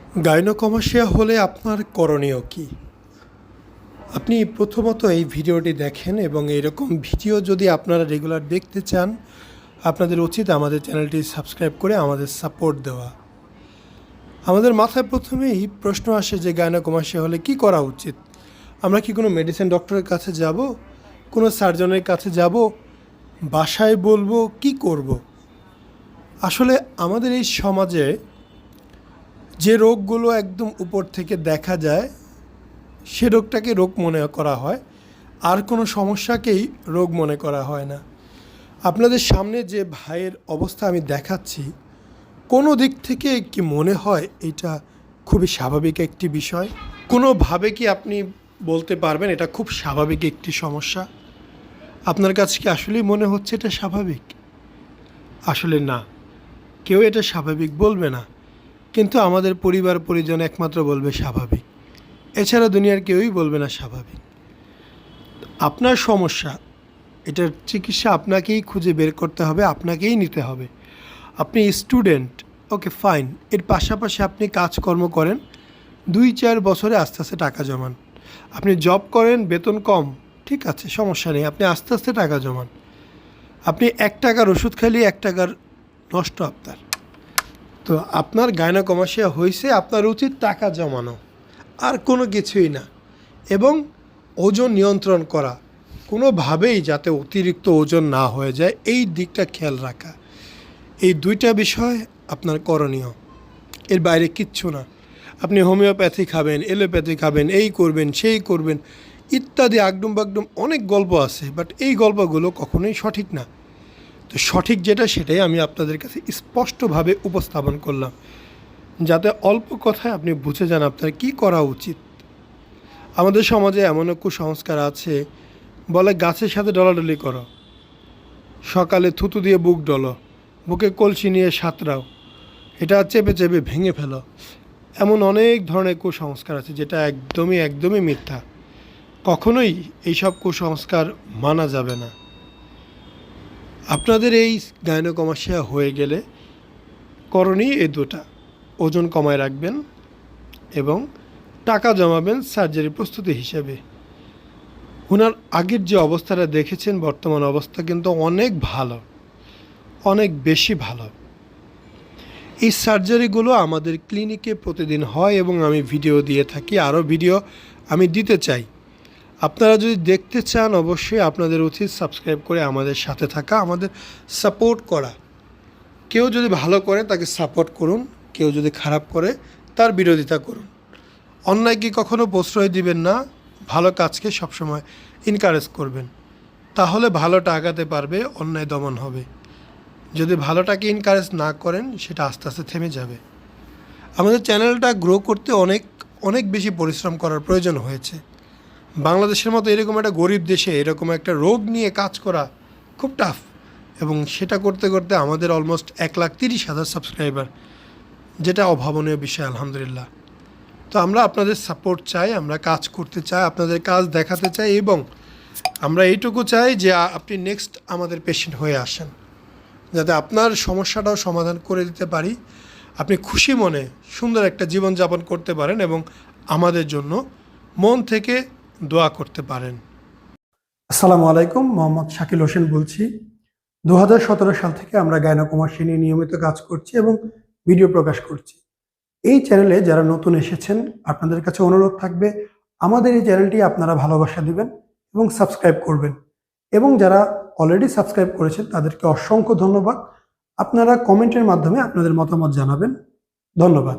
গাইনোকমাসিয়া হলে আপনার করণীয় কী? আপনি প্রথমত এই ভিডিওটি দেখেন এবং এরকম ভিডিও যদি আপনারা রেগুলার দেখতে চান, আপনাদের উচিত আমাদের চ্যানেলটি সাবস্ক্রাইব করে আমাদের সাপোর্ট দেওয়া। আমাদের মাথায় প্রথমেই প্রশ্ন আসে যে গাইনোকমাসিয়া হলে কি করা উচিত? আমরা কি কোনো মেডিসিন ডক্টরের কাছে যাব? কোনো সার্জনের কাছে যাব? বাসায় বলবো? কি করব? আসলে আমাদের এই সমাজে যে রোগগুলো একদম উপর থেকে দেখা যায় সে রোগটাকে রোগ মনে করা হয়, আর কোনো সমস্যাকেই রোগ মনে করা হয় না। আপনাদের সামনে যে ভাইয়ের অবস্থা আমি দেখাচ্ছি, কোনো দিক থেকে কি মনে হয় এটা খুবই স্বাভাবিক একটি বিষয়? কোনোভাবে কি আপনি বলতে পারবেন এটা খুব স্বাভাবিক একটি সমস্যা? আপনার কাছে কি আসলেই মনে হচ্ছে এটা স্বাভাবিক? আসলে না, কেউ এটা স্বাভাবিক বলবে না, কিন্তু আমাদের পরিবার পরিজন একমাত্র বলবে স্বাভাবিক। এছাড়া দুনিয়ার কেউই বলবে না স্বাভাবিক। আপনার সমস্যা, এটার চিকিৎসা আপনাকেই খুঁজে বের করতে হবে, আপনাকেই নিতে হবে। আপনি স্টুডেন্ট, ওকে ফাইন, এর পাশাপাশি আপনি কাজকর্ম করেন, 2-4 বছরে আস্তে আস্তে টাকা জমান। আপনি জব করেন, বেতন কম, ঠিক আছে, সমস্যা নেই, আপনি আস্তে আস্তে টাকা জমান। আপনি 1 টাকার ওষুধ খাইলে 1 টাকার নষ্ট আপনার। তো আপনার গাইনোকমাসিয়া হয়েছে, আপনার উচিত টাকা জমানো, আর কোনো কিছুই না। এবং ওজন নিয়ন্ত্রণ করা, কোনোভাবেই যাতে অতিরিক্ত ওজন না হয়ে যায় এই দিকটা খেয়াল রাখা। এই 2টা বিষয় আপনার করণীয়, এর বাইরে কিচ্ছু না। আপনি হোমিওপ্যাথি খাবেন, এলোপ্যাথি খাবেন, এই করবেন, সেই করবেন, ইত্যাদি আগডুম বাগডুম অনেক গল্প আছে, বাট এই গল্পগুলো কখনোই সঠিক না। তো সঠিক যেটা সেটাই আমি আপনাদের কাছে স্পষ্টভাবে উপস্থাপন করলাম, যাতে অল্প কথায় আপনি বুঝে যান আপনার কী করা উচিত। আমাদের সমাজে এমনও কুসংস্কার আছে, বলে গাছের সাথে ডলাডলি করো, সকালে থুতু দিয়ে বুক ডলো, বুকে কলসি নিয়ে সাঁতরাও, এটা চেপে চেপে ভেঙে ফেলো। এমন অনেক ধরনের কুসংস্কার আছে যেটা একদমই মিথ্যা। কখনোই এইসব কুসংস্কার মানা যাবে না। আপনাদের এই গাইনোকমাসিয়া হয়ে গেলে করণীয় এই 2টা: ওজন কমায় রাখবেন এবং টাকা জমাবেন সার্জারি প্রস্তুতি হিসেবে। ওনার আগের যে অবস্থাটা দেখেছেন, বর্তমান অবস্থা কিন্তু অনেক ভালো, অনেক বেশি ভালো। এই সার্জারিগুলো আমাদের ক্লিনিকে প্রতিদিন হয় এবং আমি ভিডিও দিয়ে থাকি, আরও ভিডিও আমি দিতে চাই। আপনারা যদি দেখতে চান, অবশ্যই আপনাদের উচিত সাবস্ক্রাইব করে আমাদের সাথে থাকা, আমাদের সাপোর্ট করা। কেউ যদি ভালো করে তাকে সাপোর্ট করুন, কেউ যদি খারাপ করে তার বিরোধিতা করুন। অন্যায়কে কখনো প্রশ্রয় দিবেন না, ভালো কাজকে সবসময় এনকারেজ করবেন। তাহলে ভালোটা আগাতে পারবে, অন্যায় দমন হবে। যদি ভালোটাকে এনকারেজ না করেন, সেটা আস্তে আস্তে থেমে যাবে। আমাদের চ্যানেলটা গ্রো করতে অনেক বেশি পরিশ্রম করার প্রয়োজন হয়েছে। বাংলাদেশের মতো এরকম একটা গরিব দেশে এরকম একটা রোগ নিয়ে কাজ করা খুব টাফ, এবং সেটা করতে করতে আমাদের অলমোস্ট 1,30,000 সাবস্ক্রাইবার, যেটা অভাবনীয় বিষয়, আলহামদুলিল্লাহ। তো আমরা আপনাদের সাপোর্ট চাই, আমরা কাজ করতে চাই, আপনাদের কাজ দেখাতে চাই, এবং আমরা এইটুকু চাই যে আপনি নেক্সট আমাদের পেশেন্ট হয়ে আসেন, যাতে আপনার সমস্যাটাও সমাধান করে দিতে পারি, আপনি খুশি মনে সুন্দর একটা জীবনযাপন করতে পারেন এবং আমাদের জন্য মন থেকে দোয়া করতে পারেন। আসসালামু আলাইকুম, মোহাম্মদ শাকিল হোসেন বলছি। 2017 সাল থেকে আমরা গাইনোকমাসিয়া নিয়ে নিয়মিত কাজ করছি এবং ভিডিও প্রকাশ করছি। এই চ্যানেলে যারা নতুন এসেছেন, আপনাদের কাছে অনুরোধ থাকবে আমাদের এই চ্যানেলটি আপনারা ভালোবাসা দিবেন এবং সাবস্ক্রাইব করবেন। এবং যারা অলরেডি সাবস্ক্রাইব করেছেন তাদেরকে অসংখ্য ধন্যবাদ। আপনারা কমেন্টের মাধ্যমে আপনাদের মতামত জানাবেন। ধন্যবাদ।